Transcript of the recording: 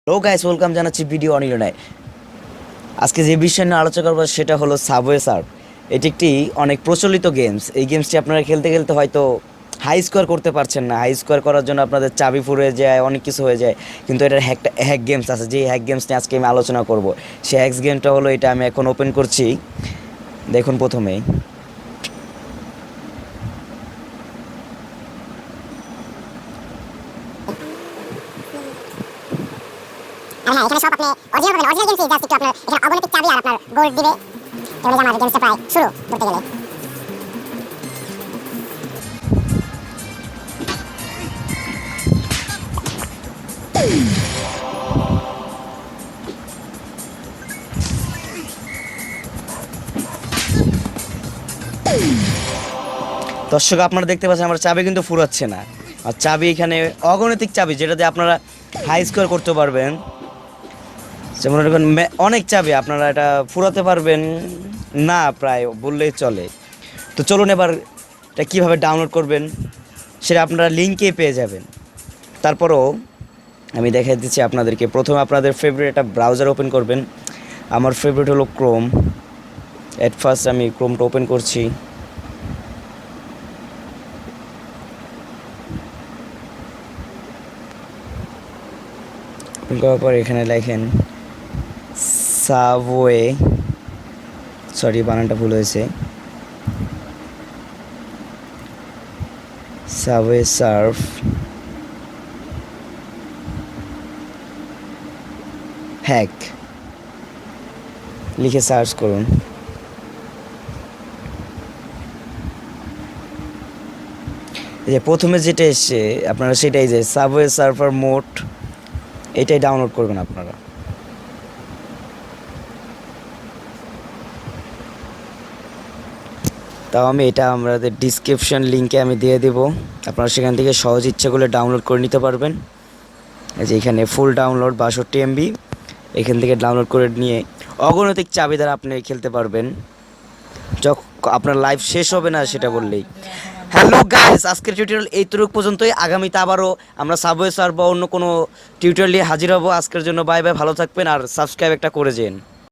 Hello guys, welcome জানাচ্ছি video অনিলনায়। আজকে যে বিষয় নিয়ে আলোচনা করবো সেটা হলো সাবওয়ে সার্ফ। এটি একটি অনেক প্রচলিত গেমস। এই গেমসটি আপনারা খেলতে খেলতে হয়তো হাই স্কোর করতে পারছেন না। হাই স্কোর করার জন্য আপনাদের চাবি ফুরে যায়, অনেক কিছু হয়ে যায়। কিন্তু এটার হ্যাক গেমস আছে, যে হ্যাক গেমস নিয়ে আজকে আমি আলোচনা করব। সেই হ্যাক গেমটা হলো এটা। আমি এখন ওপেন করছি, দেখুন প্রথমেই আর হ্যাঁ, এখানে সব আপনি অরিজিনাল পাবেন। অরিজিনাল গেমস জাস্ট একটু আপনার এখানে অগণিত চাবি আর আপনার গোল্ড দিবে। তাহলে যে আমাদের গেমসটা প্রায় শুরু করতে গেলে দর্শক, আপনারা দেখতে পাচ্ছেন আমার চাবি কিন্তু ফুরাচ্ছে না। আর চাবি এখানে অগণিতিক চাবি, যেটা দিয়ে আপনারা হাই স্কোর করতে পারবেন। যেমন এরকম অনেক চাবি, আপনারা এটা ফুরাতে পারবেন না প্রায় বললেই চলে। তো চলুন এবার এটা কীভাবে ডাউনলোড করবেন সেটা আপনারা লিঙ্কে পেয়ে যাবেন। তারপরও আমি দেখাই দিচ্ছি আপনাদেরকে। প্রথমে আপনাদের ফেভারিট একটা ব্রাউজার ওপেন করবেন। আমার ফেভারিট হলো ক্রোম। এট ফার্স্ট আমি ক্রোমটা ওপেন করছি। ওপেন করার পর এখানে লেখেন সাবওয়ে, সরি বানানটা ভুল হয়েছে, সাবওয়ে সার্ফ হ্যাক লিখে সার্চ করুন। এই যে প্রথমে যেটা এসছে আপনারা সেটাই, যে সাবওয়ে সার্ফার মোড, এটাই ডাউনলোড করবেন আপনারা। তাও আমি এটা আমাদের ডিসক্রিপশন লিঙ্কে আমি দিয়ে দেব, আপনারা সেখান থেকে সহজ ইচ্ছে করলে ডাউনলোড করে নিতে পারবেন। এই যে এখানে ফুল ডাউনলোড 62 MB, এখান থেকে ডাউনলোড করে নিয়ে অগণিতিক চাবি দ্বারা আপনি খেলতে পারবেন যখন আপনার লাইফ শেষ হবে না সেটা বললেই। হ্যালো গাইস, আজকের টিউটোরিয়াল এইটুকু পর্যন্তই। আগামীতে আবারও আমরা সাবওয়ে সার্ফ বা অন্য কোনো টিউটোরিয়াল নিয়ে হাজির হব। আজকের জন্য বাই বাই, ভালো থাকবেন আর সাবস্ক্রাইব একটা করে যেন।